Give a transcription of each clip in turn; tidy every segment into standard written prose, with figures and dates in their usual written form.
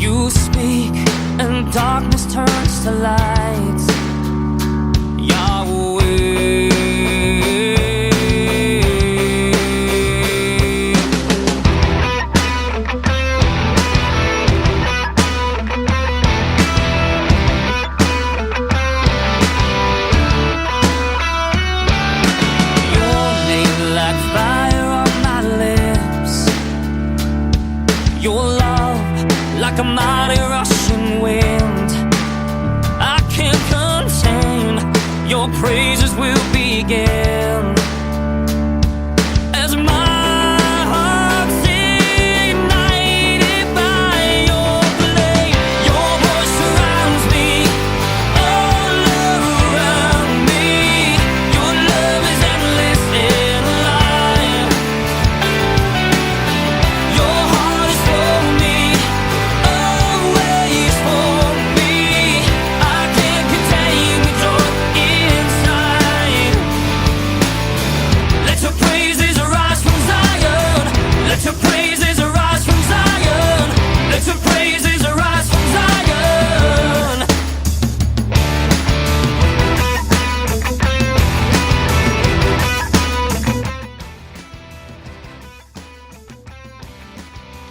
You speak and darkness turns to light. Yahweh. Your name like fire on my lips. Your love like a mighty rushing wind. I can't contain, your praises will begin. As my heart's ignited by your flame, your voice surrounds me, all around me. Your love is endless and alive. Your heart is for me, always for me. I can't contain the joy inside. Let your praises arise from Zion. Let your praises arise from Zion. Let your praises arise from Zion.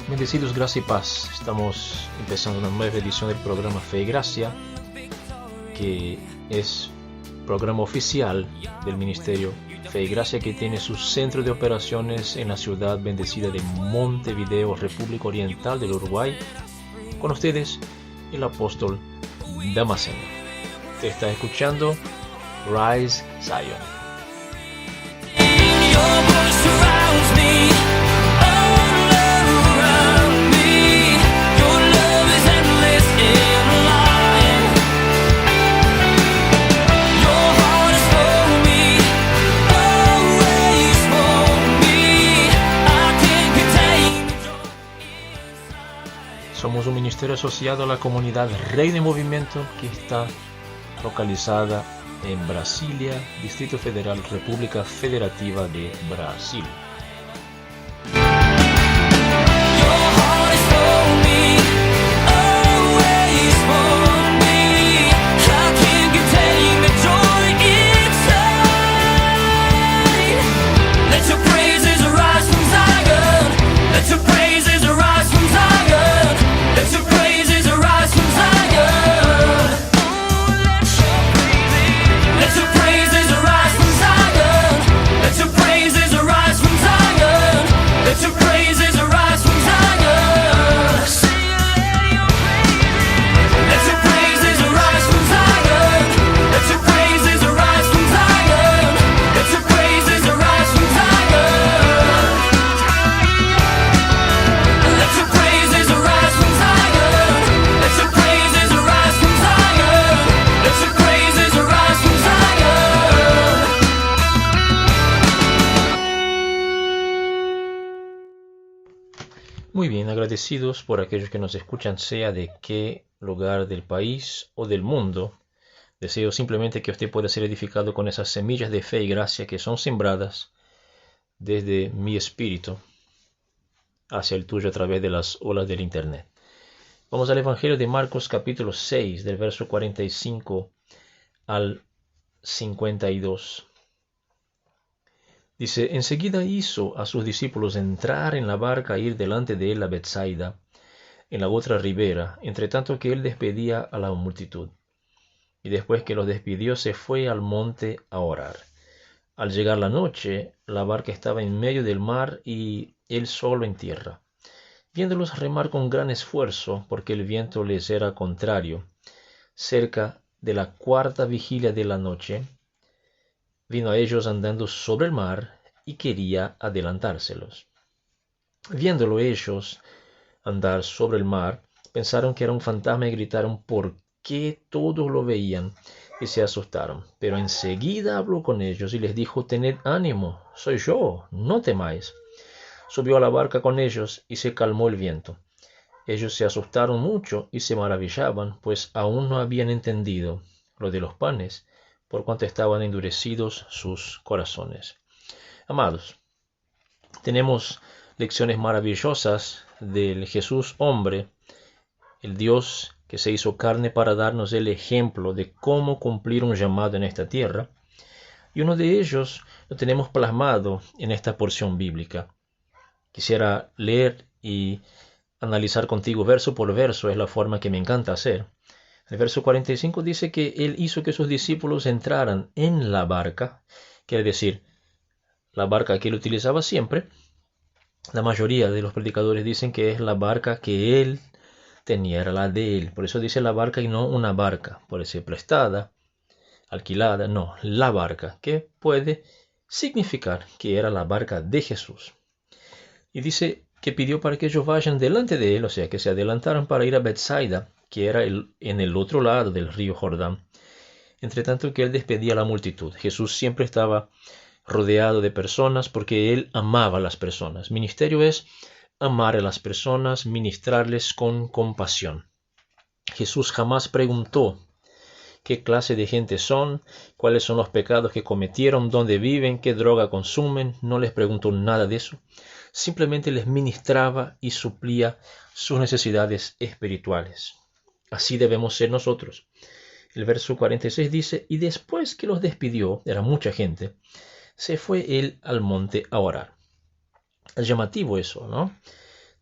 Bendecidos, gracia y paz. Estamos empezando una nueva edición del programa Fe y Gracia, que es programa oficial del Ministerio Fe y Gracia, que tiene su centro de operaciones en la ciudad bendecida de Montevideo, República Oriental del Uruguay. Con ustedes, el apóstol Damasceno. Te está escuchando Rise Zion. Your voice surrounds me, all around me. Your love is endless and alive. Your heart is for me, always for me. I can't contain the joy. Somos un ministerio asociado a la comunidad Rey de Movimiento, que está localizada en Brasilia, Distrito Federal, República Federativa de Brasil. Your heart is for me, always for me. I can't contain the joy inside. Let your praises arise from Zion. Let your praises arise from Zion. Let your praises arise from Zion. Let your praises arise from Zion. Let your praises arise from Zion. Let your praises arise from Zion. Let your praises arise from Zion. Let your praises arise from Zion. Let your praises arise from Zion. Let your praises arise from Zion. Let your praises arise from Zion. Let your praises arise from Zion. Muy bien, agradecidos por aquellos que nos escuchan, sea de qué lugar del país o del mundo. Deseo simplemente que usted pueda ser edificado con esas semillas de fe y gracia que son sembradas desde mi espíritu hacia el tuyo a través de las olas del internet. Vamos al Evangelio de Marcos capítulo 6, del verso 45 al 52. Dice: enseguida hizo a sus discípulos entrar en la barca e ir delante de él a Betsaida, en la otra ribera, entre tanto que él despedía a la multitud. Y después que los despidió, se fue al monte a orar. Al llegar la noche, la barca estaba en medio del mar y él solo en tierra. Viéndolos remar con gran esfuerzo, porque el viento les era contrario, cerca de la cuarta vigilia de la noche, vino a ellos andando sobre el mar y quería adelantárselos. Viéndolo ellos andar sobre el mar, pensaron que era un fantasma y gritaron por qué todos lo veían y se asustaron. Pero enseguida habló con ellos y les dijo: tened ánimo, soy yo, no temáis. Subió a la barca con ellos y se calmó el viento. Ellos se asustaron mucho y se maravillaban, pues aún no habían entendido lo de los panes, por cuanto estaban endurecidos sus corazones. Amados, tenemos lecciones maravillosas del Jesús hombre el Dios que se hizo carne para darnos el ejemplo de cómo cumplir un llamado en esta tierra, y uno de ellos lo tenemos plasmado en esta porción bíblica. Quisiera leer y analizar contigo verso por verso, es la forma que me encanta hacer. El verso 45 dice que Él hizo que sus discípulos entraran en la barca, quiere decir, la barca que Él utilizaba siempre. La mayoría de los predicadores dicen que es la barca que Él tenía, era la de Él. Por eso dice la barca y no una barca. Puede ser prestada, alquilada, no, la barca, que puede significar que era la barca de Jesús. Y dice que pidió para que ellos vayan delante de Él, o sea, que se adelantaran para ir a Bethsaida, que era en el otro lado del río Jordán. Entre tanto que Él despedía a la multitud. Jesús siempre estaba rodeado de personas porque Él amaba a las personas. Ministerio es amar a las personas, ministrarles con compasión. Jesús jamás preguntó qué clase de gente son, cuáles son los pecados que cometieron, dónde viven, qué droga consumen. No les preguntó nada de eso. Simplemente les ministraba y suplía sus necesidades espirituales. Así debemos ser nosotros. El verso 46 dice, y después que los despidió, era mucha gente, se fue Él al monte a orar. Es llamativo eso, ¿no?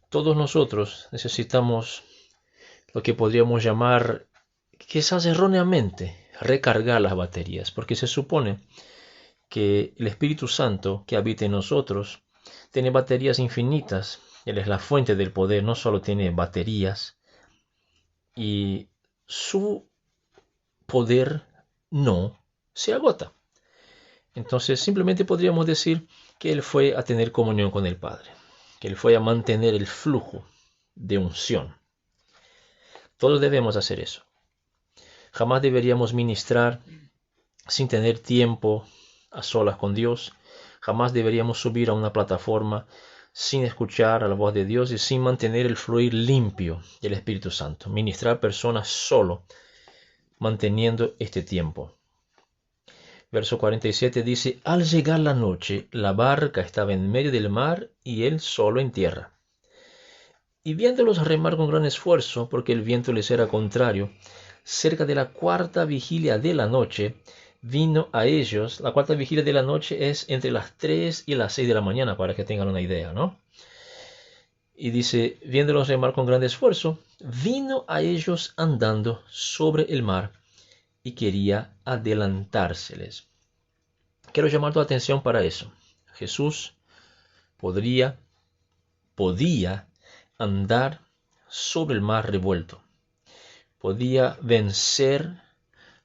Todos nosotros necesitamos lo que podríamos llamar, quizás erróneamente, recargar las baterías, porque se supone que el Espíritu Santo que habita en nosotros tiene baterías infinitas. Él es la fuente del poder, no solo tiene baterías, y su poder no se agota. Entonces simplemente podríamos decir que Él fue a tener comunión con el Padre, que Él fue a mantener el flujo de unción. Todos debemos hacer eso. Jamás deberíamos ministrar sin tener tiempo a solas con Dios. Jamás deberíamos subir a una plataforma sin escuchar a la voz de Dios y sin mantener el fluir limpio del Espíritu Santo. Ministrar personas solo, manteniendo este tiempo. Verso 47 dice, al llegar la noche, la barca estaba en medio del mar y él solo en tierra. Y viéndolos remar con gran esfuerzo, porque el viento les era contrario, cerca de la cuarta vigilia de la noche, vino a ellos. La cuarta vigilia de la noche es entre las 3 y las 6 de la mañana, para que tengan una idea, ¿no? Y dice, viéndolos remar con gran esfuerzo, vino a ellos andando sobre el mar y quería adelantárseles. Quiero llamar tu atención para eso. Jesús podía andar sobre el mar revuelto. Podía vencer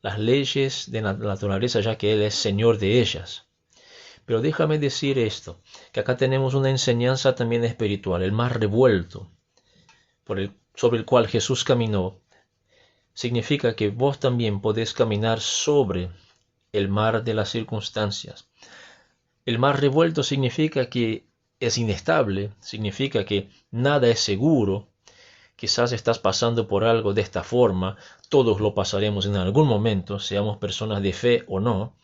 las leyes de la naturaleza, ya que Él es Señor de ellas. Pero déjame decir esto, que acá tenemos una enseñanza también espiritual. El mar revuelto sobre el cual Jesús caminó significa que vos también podés caminar sobre el mar de las circunstancias. El mar revuelto significa que es inestable, significa que nada es seguro. Quizás estás pasando por algo de esta forma, todos lo pasaremos en algún momento, seamos personas de fe o no,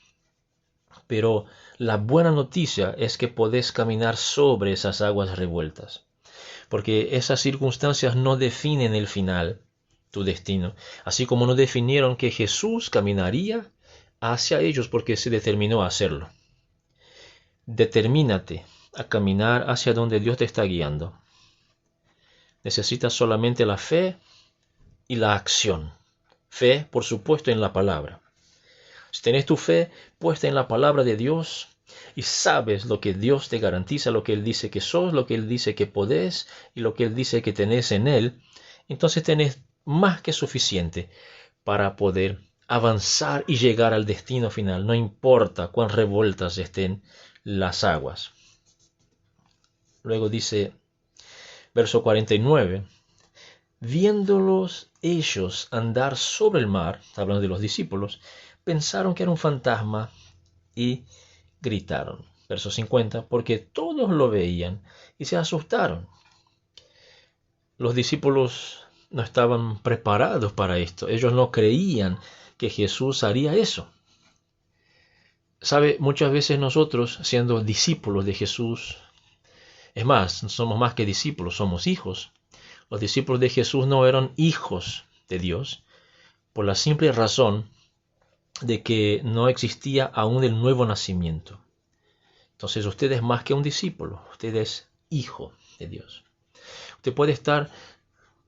pero la buena noticia es que podés caminar sobre esas aguas revueltas, porque esas circunstancias no definen el final, tu destino, así como no definieron que Jesús caminaría hacia ellos porque se determinó a hacerlo. Determínate a caminar hacia donde Dios te está guiando. Necesitas solamente la fe y la acción. Fe, por supuesto, en la palabra. Si tenés tu fe puesta en la palabra de Dios y sabes lo que Dios te garantiza, lo que Él dice que sos, lo que Él dice que podés y lo que Él dice que tenés en Él, entonces tenés más que suficiente para poder avanzar y llegar al destino final, no importa cuán revueltas estén las aguas. Luego dice, verso 49, viéndolos ellos andar sobre el mar, hablando de los discípulos, pensaron que era un fantasma y gritaron. Verso 50, porque todos lo veían y se asustaron. Los discípulos no estaban preparados para esto. Ellos no creían que Jesús haría eso. Sabe, muchas veces nosotros, siendo discípulos de Jesús, es más, somos más que discípulos, somos hijos. Los discípulos de Jesús no eran hijos de Dios por la simple razón de que no existía aún el nuevo nacimiento. Entonces usted es más que un discípulo, usted es hijo de Dios. Usted puede estar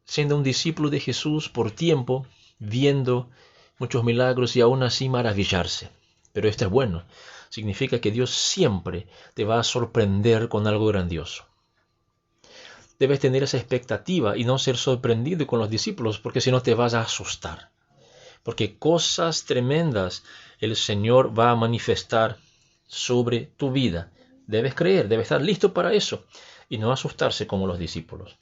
siendo un discípulo de Jesús por tiempo, viendo muchos milagros y aún así maravillarse. Pero esto es bueno, significa que Dios siempre te va a sorprender con algo grandioso. Debes tener esa expectativa y no ser sorprendido con los discípulos, porque si no te vas a asustar. Porque cosas tremendas el Señor va a manifestar sobre tu vida. Debes creer, debes estar listo para eso y no asustarse como los discípulos.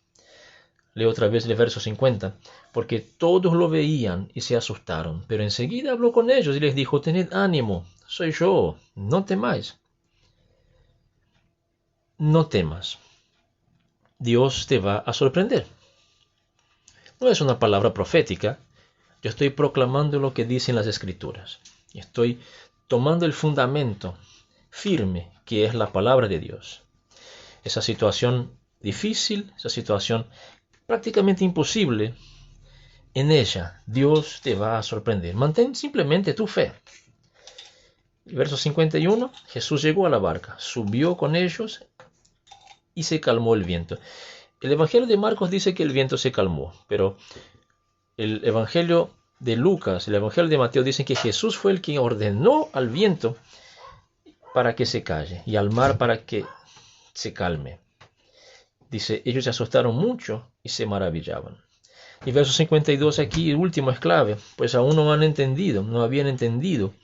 Leo otra vez el verso 50. Porque todos lo veían y se asustaron, pero enseguida habló con ellos y les dijo: tened ánimo, soy yo, no temáis. No temas. Dios te va a sorprender. No es una palabra profética. Yo estoy proclamando lo que dicen las Escrituras. Estoy tomando el fundamento firme que es la palabra de Dios. Esa situación difícil, esa situación prácticamente imposible, en ella Dios te va a sorprender. Mantén simplemente tu fe. El verso 51, Jesús llegó a la barca, subió con ellos y se calmó el viento. El Evangelio de Marcos dice que el viento se calmó, pero el Evangelio de Lucas, el Evangelio de Mateo dicen que Jesús fue el que ordenó al viento para que se calle y al mar para que se calme. Dice, ellos se asustaron mucho y se maravillaban. Y verso 52 aquí, el último es clave, pues aún no habían entendido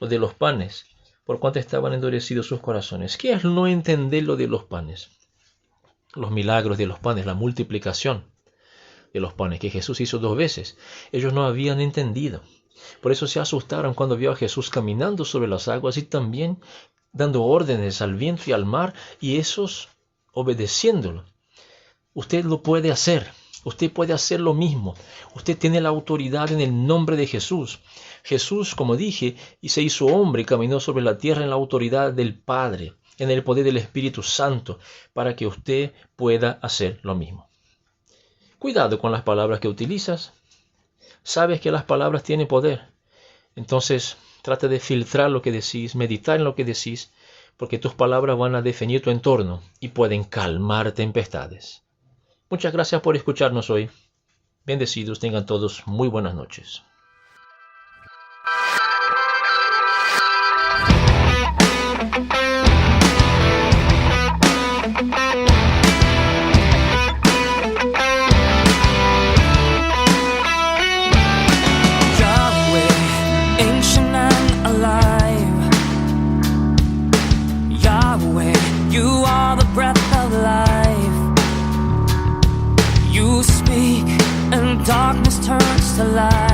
lo de los panes, por cuanto estaban endurecidos sus corazones. ¿Qué es no entender lo de los panes? Los milagros de los panes, la multiplicación de los panes que Jesús hizo 2 veces. Ellos no habían entendido. Por eso se asustaron cuando vio a Jesús caminando sobre las aguas y también dando órdenes al viento y al mar, y esos obedeciéndolo. Usted lo puede hacer. Usted puede hacer lo mismo. Usted tiene la autoridad en el nombre de Jesús. Jesús, como dije, y se hizo hombre y caminó sobre la tierra en la autoridad del Padre, en el poder del Espíritu Santo, para que usted pueda hacer lo mismo. Cuidado con las palabras que utilizas. Sabes que las palabras tienen poder. Entonces, trata de filtrar lo que decís, meditar en lo que decís, porque tus palabras van a definir tu entorno y pueden calmar tempestades. Muchas gracias por escucharnos hoy. Bendecidos tengan todos muy buenas noches. Yahweh, ancient and alive. Yahweh, you are the breath of life. You speak and darkness turns to light.